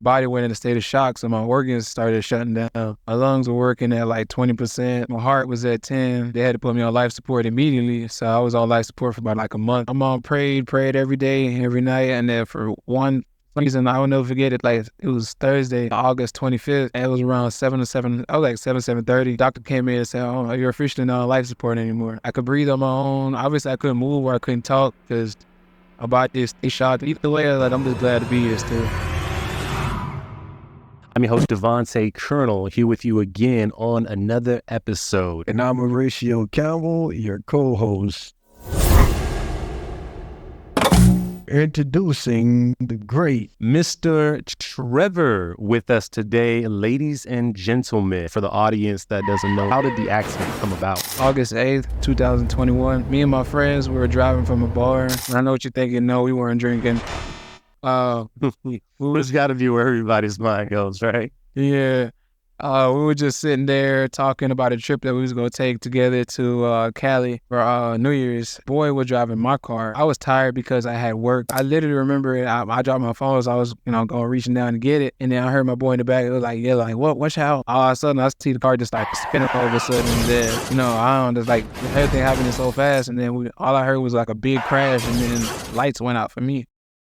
body went in a state of shock, so my organs started shutting down. My lungs were working at like 20%. My heart was at 10. They had to put me on life support immediately, so I was on life support for about like a month. My mom prayed every day, every night, and then for one reason, I will never forget it. Like, it was Thursday, August 25th, and it was around 7 to 7. I was like 7:30. Doctor came in and said, "Oh, you're officially not on life support anymore." I could breathe on my own. Obviously, I couldn't move or I couldn't talk because about this shocked. Either way, like, I'm just glad to be here still. I'm your host, Devontae Colonel, here with you again on another episode. And I'm Horatio Campbell, your co-host. Introducing the great Mr. Trevor with us today, ladies and gentlemen. For the audience that doesn't know, how did the accident come about? August 8th, 2021. Me and my friends were driving from a bar. And I know what you're thinking. No, we weren't drinking. It's got to be where everybody's mind goes, right? Yeah. We were just sitting there talking about a trip that we was going to take together to Cali for New Year's. Boy was driving my car. I was tired because I had work. I literally remember it. I dropped my phone, so I was, going reaching down to get it. And then I heard my boy in the back. It was like, yeah, like, what? Watch out. All of a sudden, I see the car just like spinning all of a sudden. And then, I don't, just like everything happening so fast. And then all I heard was like a big crash, and then lights went out for me.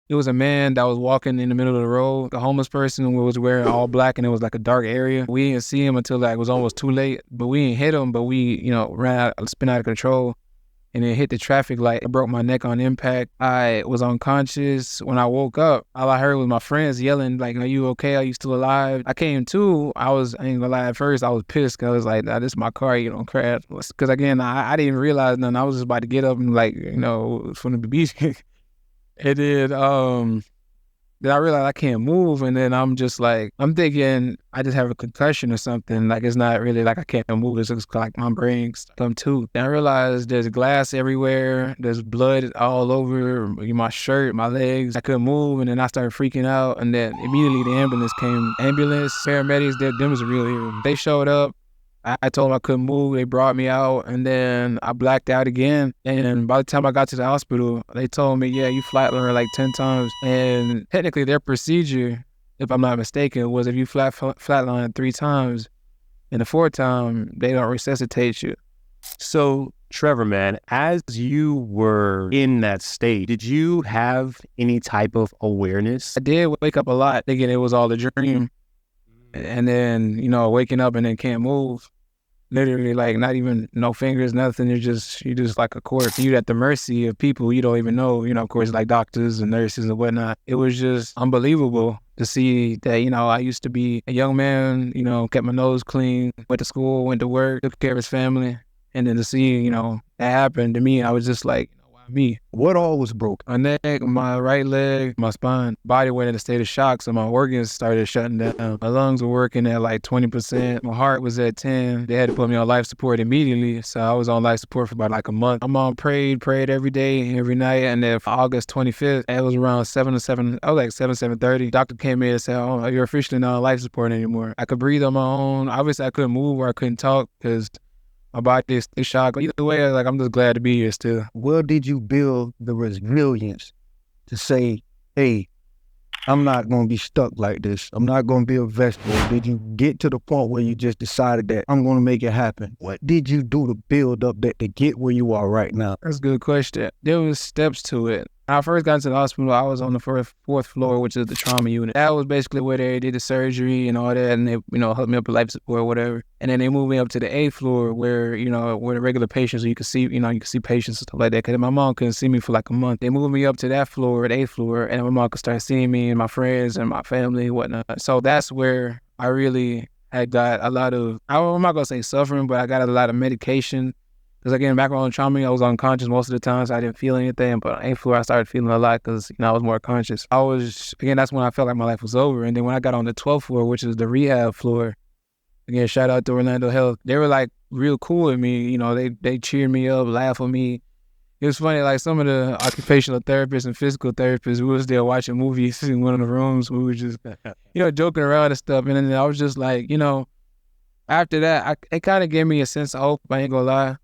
It was a man that was walking in the middle of the road. A homeless person who was wearing all black, and it was like a dark area. We didn't see him until like it was almost too late, but we didn't hit him, but we, spin out of control and then hit the traffic light. I broke my neck on impact. I was unconscious. When I woke up, all I heard was my friends yelling like, "Are you okay? Are you still alive?" I came to, I ain't gonna lie, at first I was pissed because I was like, nah, this is my car, you don't crash. Because again, I didn't realize nothing. I was just about to get up and like, from the beach. It did. Then I realized I can't move, and then I'm just like, I'm thinking I just have a concussion or something. Like, it's not really like I can't move. It's just like my brain's come to. Then I realized there's glass everywhere. There's blood all over my shirt, my legs. I couldn't move, and then I started freaking out. And then immediately the ambulance came. Ambulance, paramedics, them was real here. They showed up. I told them I couldn't move. They brought me out, and then I blacked out again. And by the time I got to the hospital, they told me, yeah, you flatlined like 10 times. And technically their procedure, if I'm not mistaken, was if you flatline 3 times, and the 4th time, they don't resuscitate you. So, Trevor, man, as you were in that state, did you have any type of awareness? I did wake up a lot, thinking it was all a dream. And then, waking up and then can't move. Literally, like, not even no fingers, nothing. You're just like a corpse. You're at the mercy of people you don't even know, of course, like doctors and nurses and whatnot. It was just unbelievable to see that, I used to be a young man, kept my nose clean, went to school, went to work, took care of his family. And then to see, that happened to me, I was just like, why me? What all was broke? My neck, my right leg, my spine. Body went in a state of shock, so my organs started shutting down. My lungs were working at like 20%. My heart was at 10. They had to put me on life support immediately, so I was on life support for about like a month. My mom prayed every day, every night, and then for August 25th, it was around 7 to 7. I was like 7:30. Doctor came in and said, "Oh, you're officially not on life support anymore." I could breathe on my own. Obviously, I couldn't move or I couldn't talk because about this shock. Either way, like, I'm just glad to be here still. Where did you build the resilience to say, hey, I'm not going to be stuck like this. I'm not going to be a vegetable. Did you get to the point where you just decided that I'm going to make it happen? What did you do to build up that to get where you are right now? That's a good question. There was steps to it. When I first got to the hospital, I was on the 4th floor, which is the trauma unit. That was basically where they did the surgery and all that, and they, hooked me up with life support or whatever. And then they moved me up to the 8th floor where, where the regular patients, you could see, you could see patients and stuff like that. Because my mom couldn't see me for like a month. They moved me up to that floor, the 8th floor, and my mom could start seeing me and my friends and my family and whatnot. So that's where I really had got a lot of, I'm not going to say suffering, but I got a lot of medication. Because again, back on trauma, I was unconscious most of the time, so I didn't feel anything. But on 8th floor, I started feeling a lot because, I was more conscious. That's when I felt like my life was over. And then when I got on the 12th floor, which is the rehab floor, again, shout out to Orlando Health, they were like real cool with me. They cheered me up, laughed with me. It was funny, like some of the occupational therapists and physical therapists, we was there watching movies in one of the rooms. We were just, joking around and stuff. And then I was just like, after that, it kind of gave me a sense of hope, I ain't gonna lie.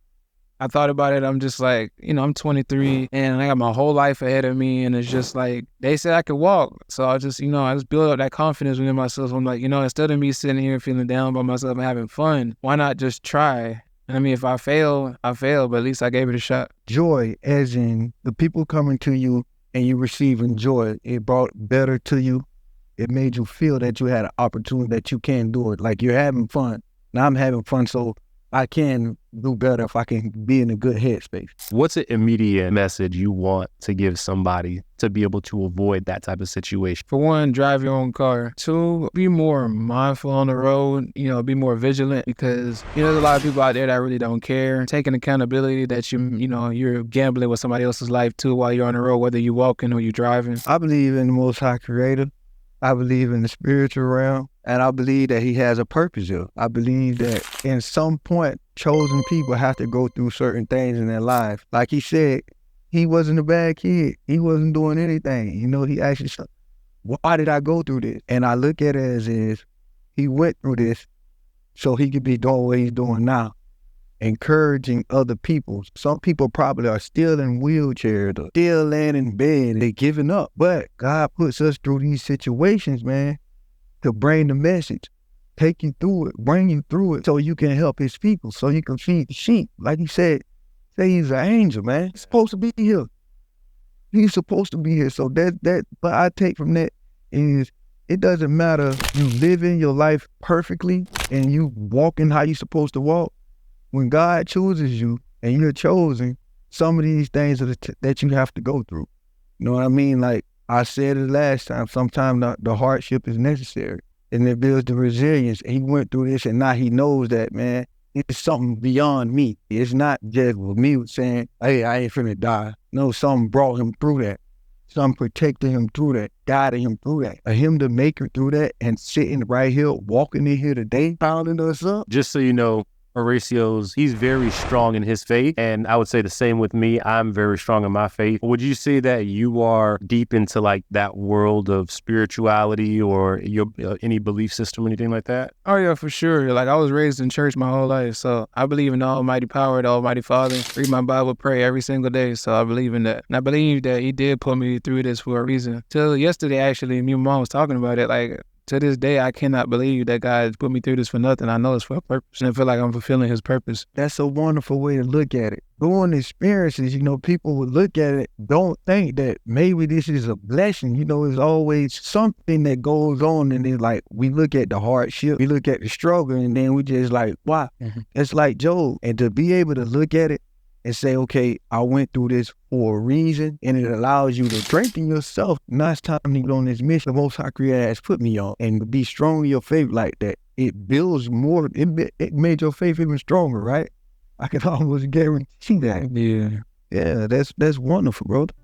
I thought about it. I'm just like, I'm 23 and I got my whole life ahead of me. And it's just like, they said I could walk. So I just build up that confidence within myself. I'm like, instead of me sitting here feeling down by myself and having fun, why not just try? And I mean, if I fail, I fail, but at least I gave it a shot. Joy, as in the people coming to you and you receiving joy, it brought better to you. It made you feel that you had an opportunity, that you can do it. Like, you're having fun. Now I'm having fun, so I can do better if I can be in a good headspace. What's an immediate message you want to give somebody to be able to avoid that type of situation? For one, drive your own car. Two, be more mindful on the road, be more vigilant, because, there's a lot of people out there that really don't care. Taking accountability that you're gambling with somebody else's life too while you're on the road, whether you're walking or you're driving. I believe in the Most High Creator. I believe in the spiritual realm, and I believe that he has a purpose here. I believe that in some point, chosen people have to go through certain things in their life. Like he said, he wasn't a bad kid. He wasn't doing anything. He actually said, why did I go through this? And I look at it as is, he went through this so he could be doing what he's doing now, encouraging other people. Some people probably are still in wheelchairs or still laying in bed. They're giving up. But God puts us through these situations, man, to bring the message, take you through it, bring you through it so you can help his people, so you can feed the sheep. Like he said, say he's an angel, man. He's supposed to be here. He's supposed to be here. So that what I take from that is, it doesn't matter you living your life perfectly and you walking how you're supposed to walk. When God chooses you and you're chosen, some of these things are that you have to go through. You know what I mean? Like I said it last time, sometimes the hardship is necessary, and it builds the resilience. And he went through this, and now he knows that, man, it's something beyond me. It's not just with me saying, hey, I ain't finna die. No, something brought him through that. Something protected him through that, guided him through that. For him to make it through that and sitting right here, walking in here today, pounding us up. Just so you know, Horacio's, he's very strong in his faith, and I would say the same with me. I'm very strong in my faith. Would you say that you are deep into like that world of spirituality or your any belief system or anything like that? Oh yeah, for sure. Like I was raised in church my whole life, so I believe in the Almighty power, the Almighty Father. Read my Bible, pray every single day, so I believe in that. And I believe that he did put me through this for a reason. Till yesterday, actually, me and Mom was talking about it, like, to this day, I cannot believe that God put me through this for nothing. I know it's for a purpose, and I feel like I'm fulfilling his purpose. That's a wonderful way to look at it. Doing experiences, people would look at it, don't think that maybe this is a blessing. It's always something that goes on, and it's like, we look at the hardship, we look at the struggle, and then we just like, wow. Mm-hmm. It's like Job. And to be able to look at it and say, okay, I went through this for a reason, and it allows you to strengthen yourself. Now it's time to get on this mission the Most High Creator has put me on, and to be strong in your faith like that. It builds more, it made your faith even stronger, right? I can almost guarantee that. Yeah. Yeah, that's wonderful, brother.